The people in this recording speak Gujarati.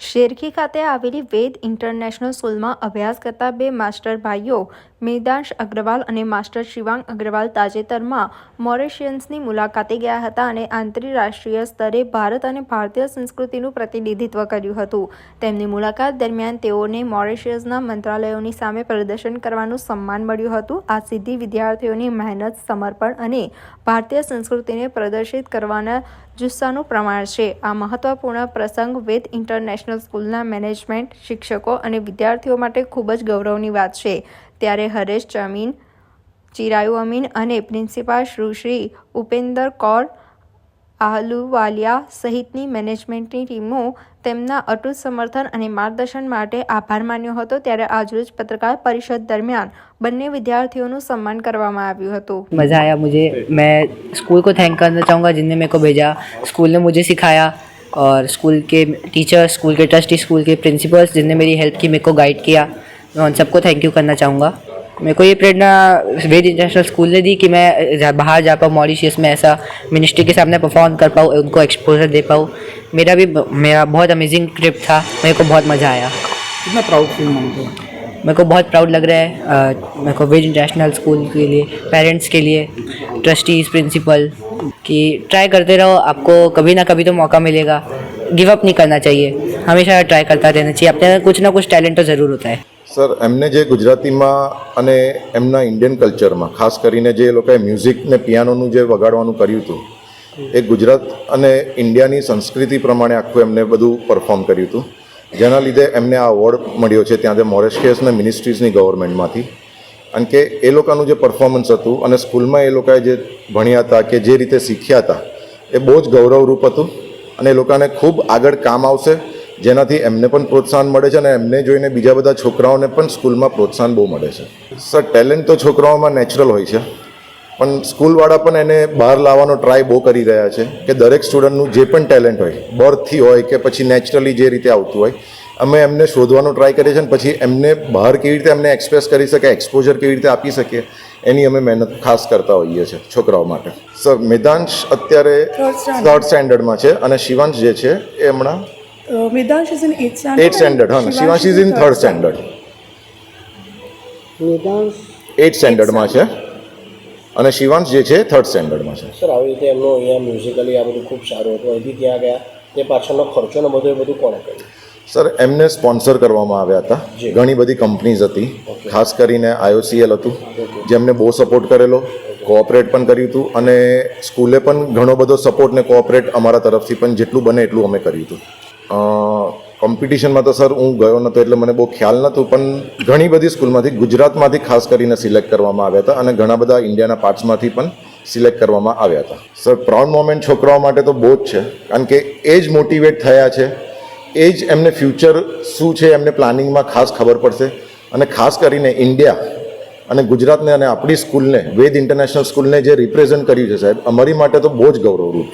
શેરખી ખાતે આવેલી વેદ ઇન્ટરનેશનલ સ્કૂલમાં અભ્યાસ કરતા બે માસ્ટર ભાઈઓ મેદાંશ અગ્રવાલ અને માસ્ટર શિવાંગ અગ્રવાલ તાજેતરમાં મોરેશિયસની મુલાકાતે ગયા હતા અને આંતરરાષ્ટ્રીય સ્તરે ભારત અને ભારતીય સંસ્કૃતિનું પ્રતિનિધિત્વ કર્યું હતું. તેમની મુલાકાત દરમિયાન તેઓને મોરેશિયસના મંત્રાલયોની સામે પ્રદર્શન કરવાનું સન્માન મળ્યું હતું. આ સિદ્ધિ વિદ્યાર્થીઓની મહેનત, સમર્પણ અને ભારતીય સંસ્કૃતિને પ્રદર્શિત કરવાના જુસ્સાનું પ્રમાણ છે. આ મહત્વપૂર્ણ પ્રસંગ વેદ ઇન્ટરનેશનલ સ્કૂલના મેનેજમેન્ટ, શિક્ષકો અને વિદ્યાર્થીઓ માટે ખૂબ જ ગૌરવની વાત છે. ત્યારે હરેશ ચમીન, ચિરાયુ અમીન અને પ્રિન્સિપાલ સુશ્રી ઉપેન્દર કૌર આહલુવાલિયા સહિતની મેનેજમેન્ટની ટીમો તેમના અતૂટ સમર્થન અને માર્ગદર્શન માટે આભાર માન્યો હતો. ત્યારે આજરોજ પત્રકાર પરિષદ દરમિયાન બંને વિદ્યાર્થીઓનું સન્માન કરવામાં આવ્યું હતું. मज़ा आया मुझे. मैं स्कूल को थैंक करना चाहूँगा जिनने मेरे को भेजा. स्कूल ने मुझे सिखाया और स्कूल के टीचर्स, स्कूल के ट्रस्टी, स्कूल के प्रिंसिपल्स जिनने मेरी हेल्प की, मेरे को गाइड किया, मैं उन सबको थैंक यू करना चाहूँगा. मेरे को ये प्रेरणा वेद इंटरनेशनल स्कूल ने दी कि मैं बाहर जा पाऊँ, मॉरिशस में ऐसा मिनिस्ट्री के सामने परफॉर्म कर पाऊँ, उनको एक्सपोजर दे पाऊँ. मेरा बहुत अमेजिंग ट्रिप था. मेरे को बहुत मज़ा आया. कितना प्राउड फील मानते हो? मेरे को बहुत प्राउड लग रहा है. मेरे को वेद इंटरनेशनल स्कूल के लिए, पेरेंट्स के लिए, ट्रस्टीज़, प्रिंसिपल कि ट्राई करते रहो, आपको कभी ना कभी तो मौका मिलेगा. गिव अप नहीं करना चाहिए, हमेशा ट्राई करता रहना चाहिए. अपने अंदर कुछ ना कुछ टैलेंट तो ज़रूर होता है. સર, એમને જે ગુજરાતીમાં અને એમના ઇન્ડિયન કલ્ચરમાં ખાસ કરીને જે લોકોએ મ્યુઝિક ને પિયાનોનું જે વગાડવાનું કર્યું હતું એ ગુજરાત અને ઇન્ડિયાની સંસ્કૃતિ પ્રમાણે આખું એમને બધું પરફોર્મ કર્યું હતું, જેના લીધે એમને આ એવોર્ડ મળ્યો છે ત્યાં મોરેશિયસના મિનિસ્ટ્રીઝની ગવર્મેન્ટમાંથી. કારણ કે એ લોકોનું જે પરફોર્મન્સ હતું અને સ્કૂલમાં એ લોકોએ જે ભણ્યા હતા કે જે રીતે શીખ્યા હતા એ બહુ જ ગૌરવરૂપ હતું અને એ લોકોને ખૂબ આગળ કામ આવશે, જેનાથી એમને પણ પ્રોત્સાહન મળે છે અને એમને જોઈને બીજા બધા છોકરાઓને પણ સ્કૂલમાં પ્રોત્સાહન બહુ મળે છે. સર, ટેલેન્ટ તો છોકરાઓમાં નેચરલ હોય છે, પણ સ્કૂલવાળા પણ એને બહાર લાવવાનો ટ્રાય બહુ કરી રહ્યા છે કે દરેક સ્ટુડન્ટનું જે પણ ટેલેન્ટ હોય, બર્થથી હોય કે પછી નેચરલી જે રીતે આવતું હોય, અમે એમને શોધવાનો ટ્રાય કરીએ છીએ અને પછી એમને બહાર કેવી રીતે એમને એક્સપ્રેસ કરી શકે, એક્સપોઝર કેવી રીતે આપી શકીએ, એની અમે મહેનત ખાસ કરતા હોઈએ છીએ છોકરાઓ માટે. સર, મેદાંશ અત્યારે 3rd સ્ટેન્ડર્ડમાં છે અને શિવાંશ જે છે એ હમણાં Medansh is in 8th standard. हाँ, Shivansh is in 3rd standard. મેદાંશ 8th standard માં છે અને શિવાંશ જે છે 3rd standard માં છે. સર, આવી રીતે એમનો અહીંયા મ્યુઝિકલી આ બધું ખૂબ સારું હતું, અહીંથી ત્યાં ગયા, તે પાછળનો ખર્ચો ને બધું એ બધું કોણે કર્યું? સર, એમને સ્પોન્સર કરવામાં આવ્યા હતા. ઘણી બધી કંપનીઝ હતી, ખાસ કરીને IOCL હતું જેમને બહુ સપોર્ટ કરેલો, કોઓપરેટ પણ કર્યું હતું અને સ્કૂલે પણ ઘણો બધો સપોર્ટ ને કોઓપરેટ અમારા તરફથી પણ જેટલું બને એટલું અમે કર્યું હતું. કોમ્પિટિશનમાં તો સર હું ગયો નહોતો એટલે મને બહુ ખ્યાલ નહોતું, પણ ઘણી બધી સ્કૂલમાંથી, ગુજરાતમાંથી ખાસ કરીને સિલેક્ટ કરવામાં આવ્યા હતા અને ઘણા બધા ઇન્ડિયાના પાર્ટ્સમાંથી પણ સિલેક્ટ કરવામાં આવ્યા હતા. સર, પ્રાઉડ મોમેન્ટ છોકરાઓ માટે તો બહુ જ છે, કારણ કે એ જ મોટિવેટ થયા છે, એ જ એમને ફ્યુચર શું છે એમને પ્લાનિંગમાં ખાસ ખબર પડશે અને ખાસ કરીને ઇન્ડિયા અને ગુજરાતને અને આપણી સ્કૂલને, વેદ ઇન્ટરનેશનલ સ્કૂલને જે રિપ્રેઝન્ટ કર્યું છે સાહેબ, અમારી માટે તો બહુ જ ગૌરવરૂપ છે.